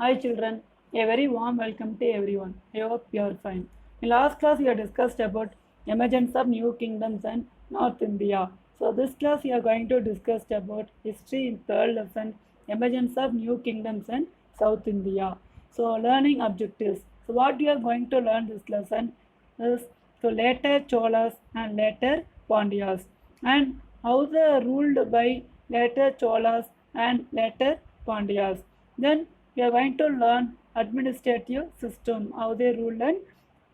Hi children, a very warm welcome to everyone. I hope you are fine. In last class we have discussed about emergence of new kingdoms and North India. So this class we are going to discuss about history in third lesson, emergence of new kingdoms and South India. So learning objectives. So what we are going to learn this lesson is so later Cholas and later Pandyas and how they are ruled by later Cholas and later Pandyas. Then we are going to learn administrative system, how they rule in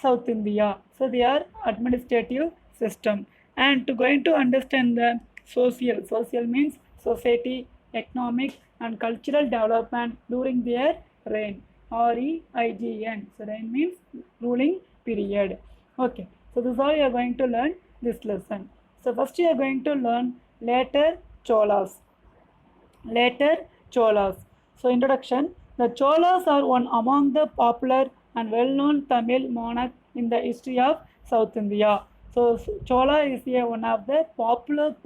South India. So they are administrative system. And to going to understand the social means society, economic and cultural development during their reign. REIGN. So reign means ruling period. Okay. So this is how you are going to learn this lesson. So first you are going to learn later Cholas. Later Cholas. So introduction. The Cholas are one among the popular and well-known Tamil monarch in the history of South India. So Chola is one of the popular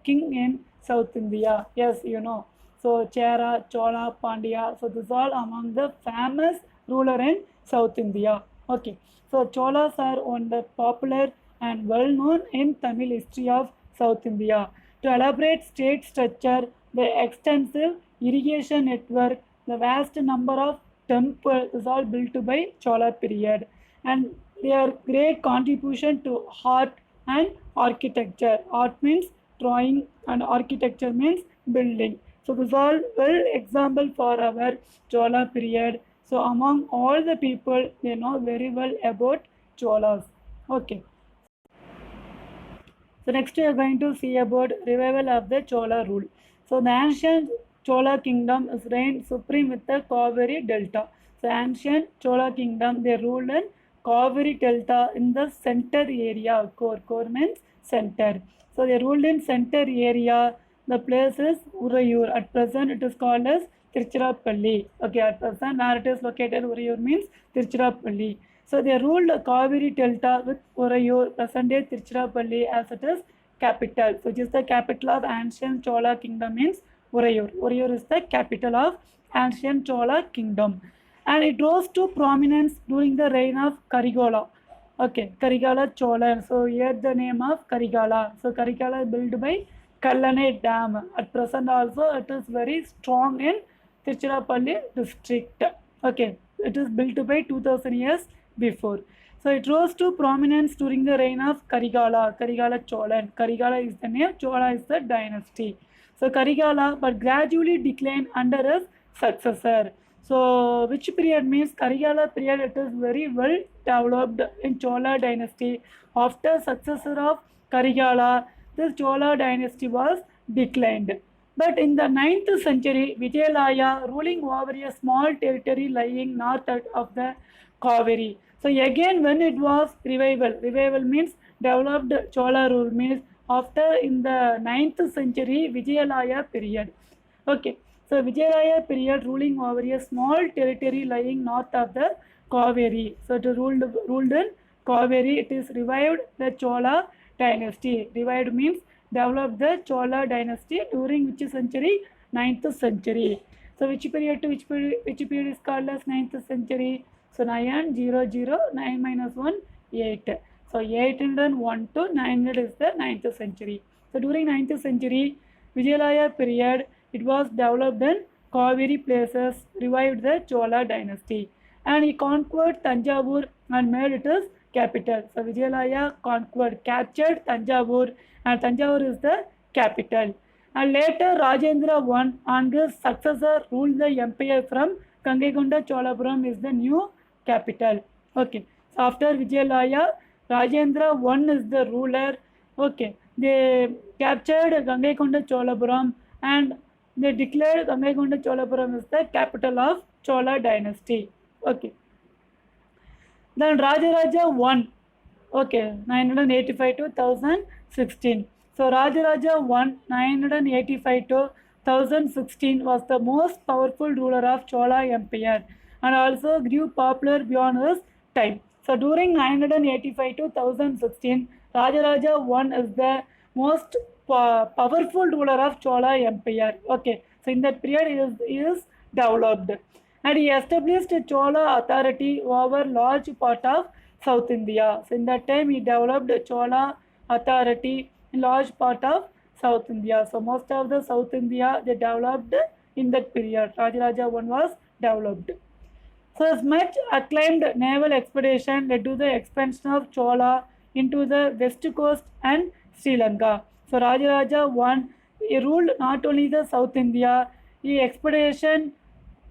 king in South India. Yes, you know. So Chera, Chola, Pandya. So this is all among the famous ruler in South India. Okay. So Cholas are one the popular and well known in Tamil history of South India. To elaborate state structure, the extensive irrigation network, the vast number of temples is all built by Chola period, and their great contribution to art and architecture. Art means drawing and architecture means building. So this is all well example for our Chola period. So among all the people, they know very well about Cholas. Okay. So next we are going to see about revival of the Chola rule. So the ancient Chola kingdom is reigned supreme with the Kaveri Delta. So ancient Chola kingdom they ruled in Kaveri Delta in the center area. Core means center. So they ruled in center area. The place is Urayur. At present it is called as Tiruchirappalli. Okay, at present where it is located Urayur means Tiruchirappalli. So they ruled Kaveri Delta with Urayur, present day Tiruchirappalli as it is capital. So which is the capital of ancient Chola kingdom means Urayur. Urayur is the capital of ancient Chola kingdom. And it rose to prominence during the reign of Karigala. Okay, Karigala Chola. So here the name of Karigala. So Karigala is built by Kallanai Dam. At present also it is very strong in Tiruchirappalli district. Okay, it is built by 2000 years before. So it rose to prominence during the reign of Karigala Cholan. Karigala is the name, Chola is the dynasty. So Karigala, but gradually declined under his successor. So which period means Karigala period? It is very well developed in Chola dynasty. After successor of Karigala, this Chola dynasty was declined. But in the 9th century, Vijayalaya ruling over a small territory lying north of the Kaveri. So again when it was revival means developed Chola rule means after in the 9th century Vijayalaya period. Okay, so Vijayalaya period ruling over a small territory lying north of the Kaveri. So it ruled in Kaveri. It is revived the Chola dynasty. Revived means developed the Chola dynasty during which century? 9th century. So which period to which period is called as 9th century? So 9 minus 1, 8. So 801 to 900 is the 9th century. So during 9th century, Vijayalaya period, it was developed in Kaveri places, revived the Chola dynasty. And he conquered Tanjavur and made it his capital. So Vijayalaya captured Tanjavur, and Tanjavur is the capital. And later Rajendra I and his successor ruled the empire from Gangaikonda Cholapuram is the new capital. Okay. So after Vijayalaya, Rajendra I is the ruler. Okay. They captured Gangaikonda Cholapuram and they declared Gangaikonda Cholapuram is the capital of Chola dynasty. Okay. Then Rajaraja I. Okay. 985 to 1016. So Rajaraja I 985 to 1016 was the most powerful ruler of Chola Empire and also grew popular beyond his time. So during 985 to 1016, Rajaraja I is the most powerful ruler of Chola Empire. Okay, so in that period he is developed. And he established a Chola authority over large part of South India. So in that time he developed a Chola authority in large part of South India. So most of the South India they developed in that period. Rajaraja I was developed. So his much acclaimed naval expedition led to the expansion of Chola into the west coast and Sri Lanka. So Rajaraja I he ruled not only the South India, his expedition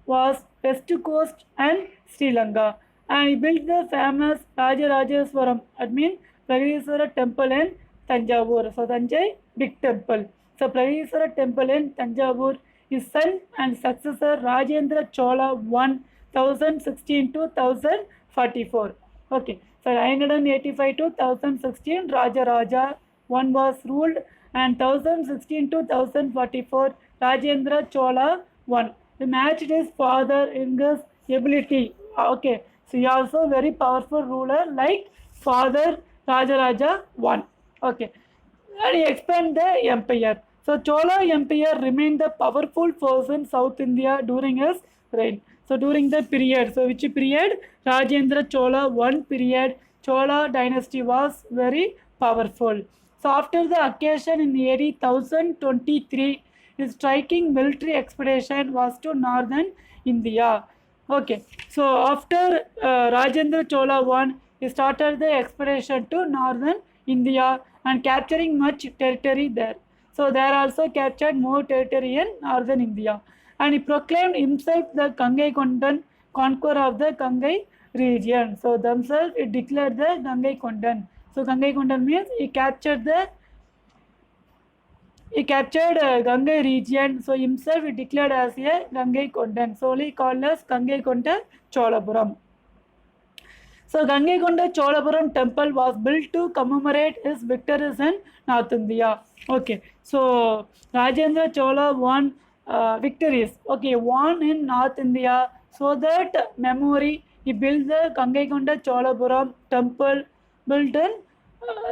was west coast and Sri Lanka, and he built the famous Rajarajaswaram, that means Pragadiswara temple in Tanjavur. So Tanjai big temple. So Pragadiswara temple in Tanjavur, his son and successor Rajendra Chola I 1016 to 1044. Okay, so 985 to 1016 Rajaraja I was ruled, and 1016 to 1044 Rajendra Chola I. He matched his father in his ability. Okay, so he also very powerful ruler like father Rajaraja I. Okay, and he expanded the empire. So Chola Empire remained the powerful force in South India during his reign. So during the period, so which period? Rajendra Chola I period, Chola dynasty was very powerful. So after the occasion in AD 1023, his striking military expedition was to northern India. Okay, so after Rajendra Chola I, he started the expedition to northern India and capturing much territory there. So they also captured more territory in northern India. And he proclaimed himself the Gangai Kondan, conqueror of the Gangai region. So themselves he declared the Gangai Kondan. So Gangai Kondan means he captured Gangai region. So himself he declared as a Gangai Kondan. So he called as Gangai Konda Cholapuram. So Gangai Konda Cholapuram temple was built to commemorate his victories in North India. Okay, so Rajendra Chola won victories. Okay, won in North India. So that memory, he built the Gangai Konda Cholapuram temple built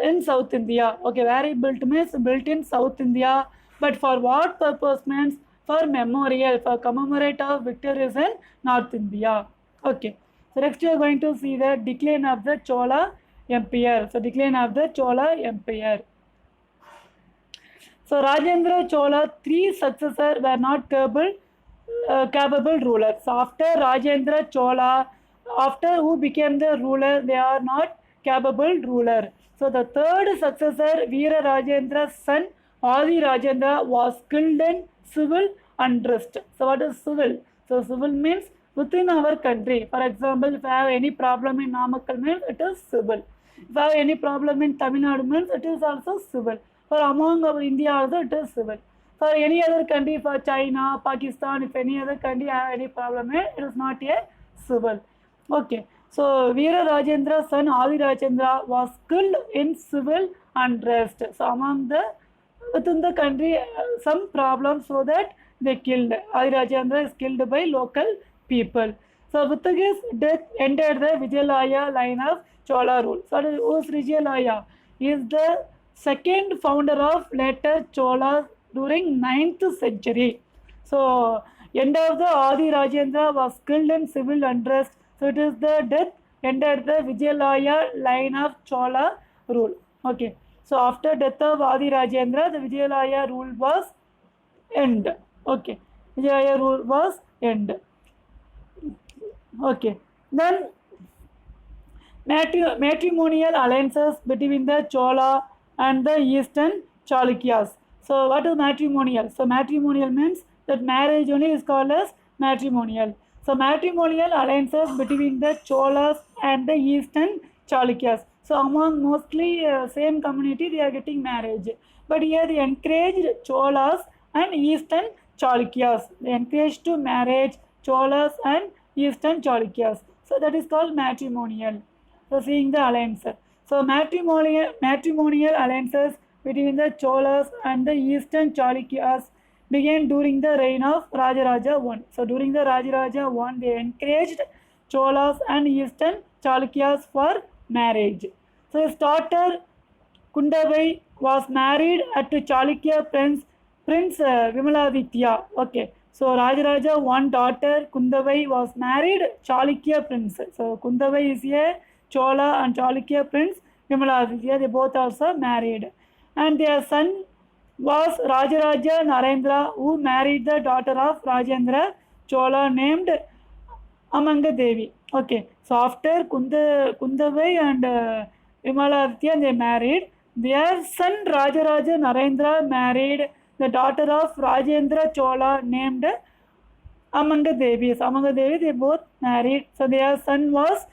in South India. Okay, where he built means built in South India. But for what purpose means for memorial, for commemorate of victories in North India. Okay. So next we are going to see the decline of the Chola Empire. So decline of the Chola Empire. So Rajendra Chola, three successors were not capable rulers. So after Rajendra Chola, after who became the ruler, they are not capable ruler. So the third successor, Veera Rajendra's son, Adi Rajendra, was killed in civil unrest. So what is civil? So civil means within our country. For example, if I have any problem in Namakkal means it is civil. If I have any problem in Tamil Nadu means it is also civil. For among our India also it is civil. For any other country, for China, Pakistan, if any other country have any problem, it is not a civil. Okay. So Veera Rajendra's son Adi Rajendra was killed in civil unrest. So among the within the country some problem, so that they killed. Adi Rajendra is killed by local people. So with his death ended the Vijayalaya line of Chola rule. So who is Vijayalaya? He is the second founder of later Cholas during 9th century. So end of the Adi Rajendra was killed in civil unrest. So it is the death ended the Vijayalaya line of Chola rule. Okay. So after death of Adi Rajendra, the Vijayalaya rule was end. Okay. Vijayalaya rule was end. Okay. Then matrimonial alliances between the Chola and the Eastern Chalukyas. So what is matrimonial? So matrimonial means that marriage only is called as matrimonial. So matrimonial alliances between the Cholas and the Eastern Chalukyas. So among mostly same community they are getting marriage. But here they encouraged Cholas and Eastern Chalukyas. They encouraged to marriage Cholas and Eastern Chalukyas. So that is called matrimonial. So seeing the alliance. So matrimonial alliances between the Cholas and the Eastern Chalukyas began during the reign of Rajaraja I. So during the Rajaraja I, they encouraged Cholas and Eastern Chalukyas for marriage. So his daughter Kundabai was married at Chalukya Prince Vimaladitya. Okay. So Rajaraja one daughter Kundavai was married Chalukya prince. So Kundavai is a Chola and Chalukya prince. Vimaladitya, they both also married. And their son was Rajaraja Narendra, who married the daughter of Rajendra Chola named Amanga Devi. Okay, so after Kundavai and Vimaladitya they married. Their son Rajaraja Narendra married the daughter of Rajendra Chola named Amanga Devi. So Amanga Devi they both married. So their son was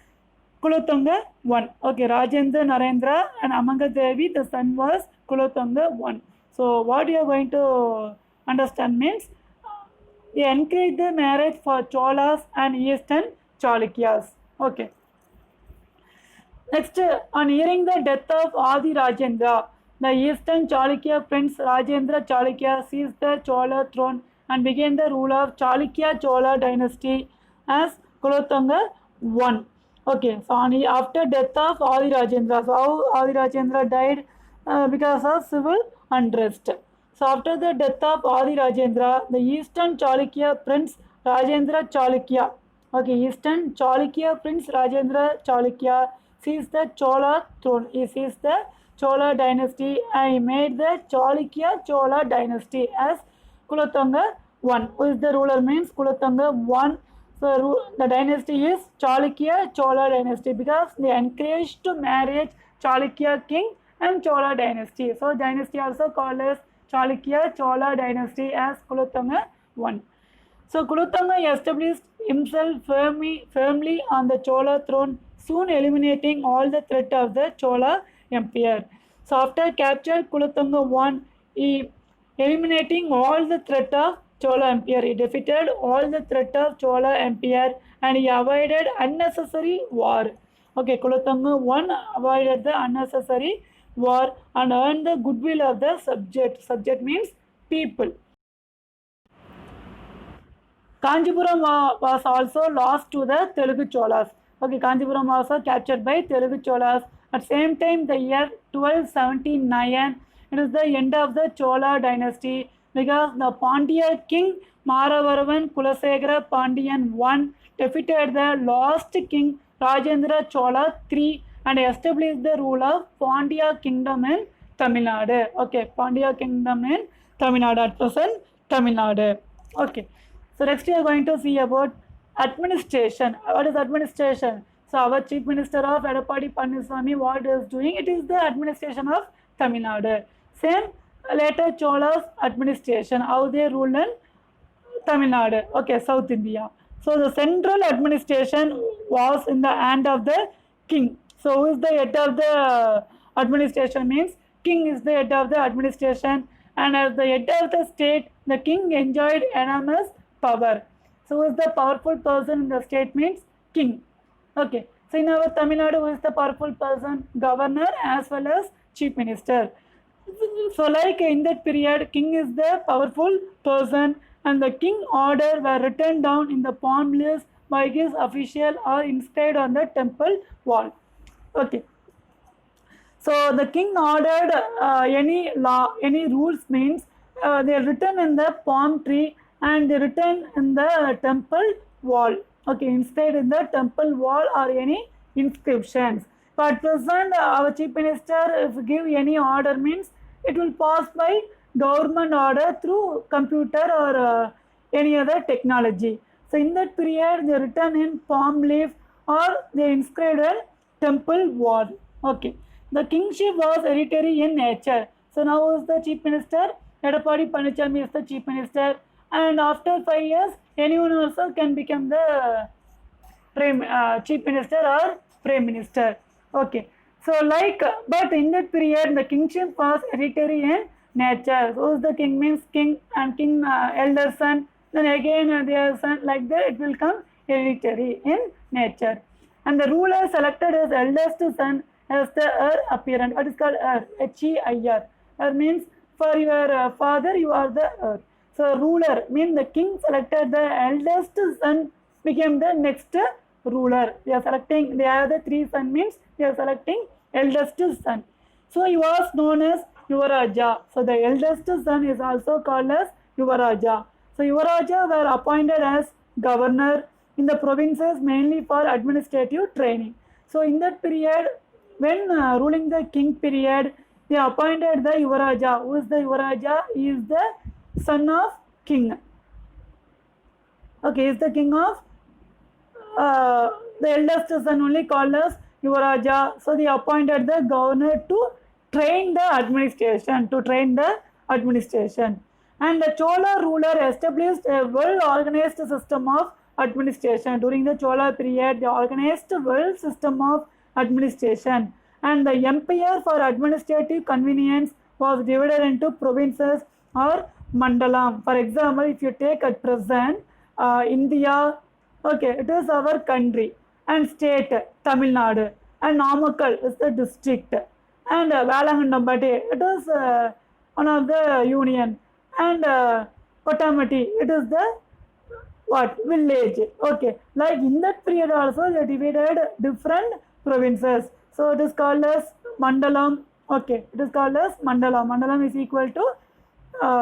Kulothunga 1. Okay, Rajendra Narendra and Amanga Devi, the son was Kulothunga 1. So what you are going to understand means they encouraged the marriage for Cholas and Eastern Chalukyas. Okay. Next, on hearing the death of Adi Rajendra, the Eastern Chalukya prince Rajendra Chalukya seized the Chola throne and began the rule of Chalukya Chola dynasty as Kulothunga I. Okay, so after death of Adi Rajendra, so how Adi Rajendra died? Because of civil unrest. So after the death of Adi Rajendra, the Eastern Chalukya prince Rajendra Chalukya, okay, Eastern Chalukya prince Rajendra Chalukya seized the Chola throne. He seized the Chola dynasty and he made the Chalukya Chola dynasty as Kulothunga I. Who is the ruler means Kulothunga I. So the dynasty is Chalukya Chola dynasty because they encouraged to marriage Chalukya king and Chola dynasty. So dynasty also called as Chalukya Chola dynasty as Kulothunga I. So Kulothunga established himself firmly on the Chola throne, soon eliminating all the threat of the Chola Empire. So after captured Kulothunga I, he eliminating all the threat of Chola Empire. He defeated all the threat of Chola Empire and he avoided unnecessary war. Okay, Kulothunga I avoided the unnecessary war and earned the goodwill of the subject. Subject means people. Kanjipuram was also lost to the Telugu Cholas. Okay, Kanjipuram was also captured by Telugu Cholas. At same time, the year 1279, it is the end of the Chola dynasty because the Pandya king Maravaravan Kulasegara Pandyan I defeated the lost king Rajendra Chola III and established the rule of Pandya kingdom in Tamil Nadu. Okay, Pandya kingdom in Tamil Nadu, at present Tamil Nadu. Okay. So next we are going to see about administration. What is administration? So our Chief Minister of Edappadi Palaniswamy, what is doing? It is the administration of Tamil Nadu. Same later Cholas administration, how they rule in Tamil Nadu. Okay, South India. So the central administration was in the hand of the king. So who is the head of the administration means king is the head of the administration, and as the head of the state, the king enjoyed enormous power. So who is the powerful person in the state means king. Okay. So in our Tamil Nadu, who is the powerful person? Governor as well as chief minister. So like in that period, king is the powerful person and the king order were written down in the palm leaves by his official or inscribed on the temple wall. Okay. So the king ordered any law, any rules means they are written in the palm tree and they written in the temple wall. Okay, inscribed in the temple wall or any inscriptions. But present our chief minister if give any order means it will pass by government order through computer or any other technology. So in that period they written in palm leaf or they inscribed in temple wall. Okay. The kingship was hereditary in nature. So now who is the chief minister? Edappadi Palaniswamy is the chief minister, and after 5 years anyone also can become the chief minister or prime minister. Okay. So like but in that period the kingship was hereditary in nature. So the king means king and king elder son, then again their son, like that it will come hereditary in nature. And the ruler selected his eldest son as the heir apparent. What is called heir? H-E-I-R. Heir means for your father you are the heir. So ruler means the king selected the eldest son became the next ruler. They are selecting, they have the 3 sons means they are selecting eldest son. So he was known as Yuvaraja. So the eldest son is also called as Yuvaraja. So Yuvaraja were appointed as governor in the provinces mainly for administrative training. So in that period, when ruling the king period, they appointed the Yuvaraja. Who is the Yuvaraja? He is the son of king. Okay, he is the king of the eldest son only called as Yuvaraja. So they appointed the governor to train the administration. And the Chola ruler established a well-organized system of administration. During the Chola period, they organized a well system of administration. And the empire for administrative convenience was divided into provinces or mandalam. For example, if you take at present India, okay, it is our country, and state Tamil Nadu, and Namakkal is the district, and Valangandambati, it is one of the union, and Kotamati, it is the what village. Okay, like in that period also they divided different provinces, so it is called as mandalam. Okay, it is called as mandalam is equal to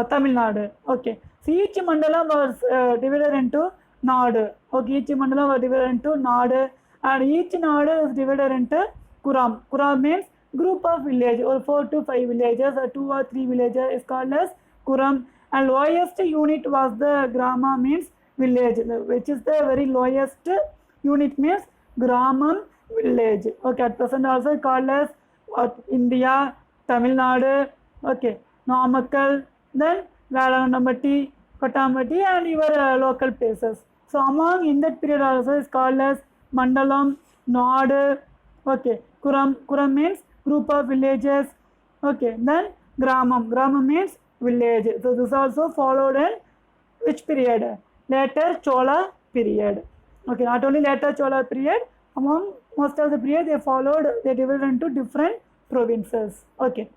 Tamil Nadu. Okay, so each mandalam was divided into nadu. Okay, each mandalam was divided into nadu, and each nadu is divided into kuram. Kuram means group of village or 4 to 5 villages or 2 or 3 villages is called as kuram. And lowest unit was the grama, means village, which is the very lowest unit, means gramam, village. Okay, at present also called as India, Tamil Nadu, okay, Namakkal, then Valangandambati, Kotamati, and your local places. So among in that period also is called as mandalam, nadu, okay, kuram means group of villages, okay, then gramam means village. So this also followed in which period? Later Chola period. Okay, not only later Chola period, among most of the period they divided into different provinces. Okay.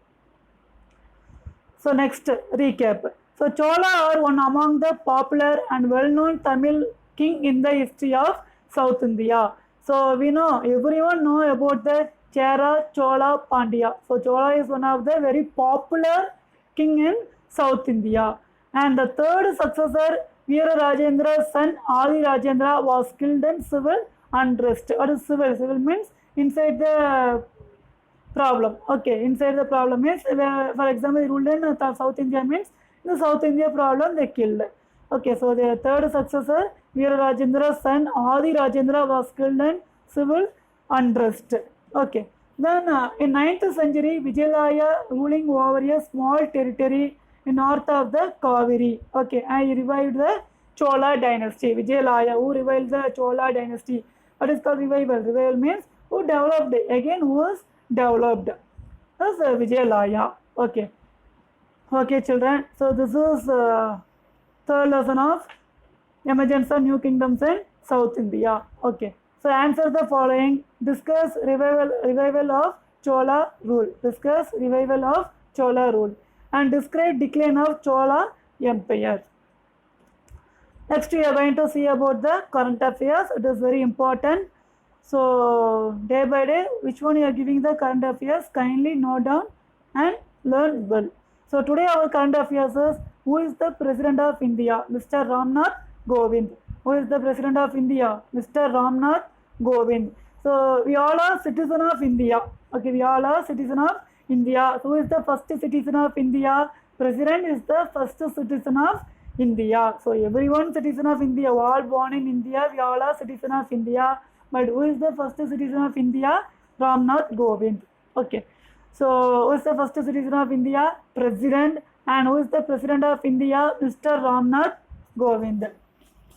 So next recap. So Chola are one among the popular and well-known Tamil king in the history of South India. So we know, everyone know about the Chera, Chola, Pandya. So Chola is one of the very popular king in South India. And the third successor, Veera Rajendra's son Adi Rajendra, was killed in civil unrest. What is civil? Civil means inside the problem. Okay, inside the problem means, for example, he ruled in South India means in the South India problem they killed. Okay, so the third successor, Veera Rajendra's son Adi Rajendra, was killed in civil unrest. Okay, then in 9th century, Vijayalaya ruling over a small territory in north of the Kaveri. Okay, and he revived the Chola dynasty. Vijayalaya, who revived the Chola dynasty. What is called revival? Revival means who developed, again who was developed. That's Vijayalaya. Okay. Okay, children. So this is third lesson of emergence of new kingdoms in South India. Okay. So answer the following. Discuss revival of Chola rule. Discuss revival of Chola rule. And describe decline of Chola Empire. Next we are going to see about the current affairs. It is very important. So day by day, which one you are giving the current affairs, kindly note down and learn well. So today our current affairs is, who is the President of India? Mr. Ramnath Govind. Who is the President of India? Mr. Ramnath Govind. So we all are citizen of India. Okay, we all are citizen of India. So who is the first citizen of India? President is the first citizen of India. So everyone citizen of India, all born in India, we all are citizen of India. But who is the first citizen of India? Ramnath Govind. Okay. So who is the first citizen of India? President. And who is the President of India? Mr. Ramnath Govind.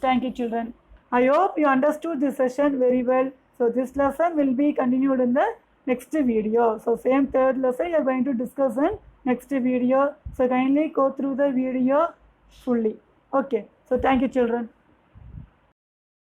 Thank you, children. I hope you understood this session very well. So this lesson will be continued in the next video. So same third lesson you are going to discuss in next video. So kindly go through the video fully. Okay. So thank you, children.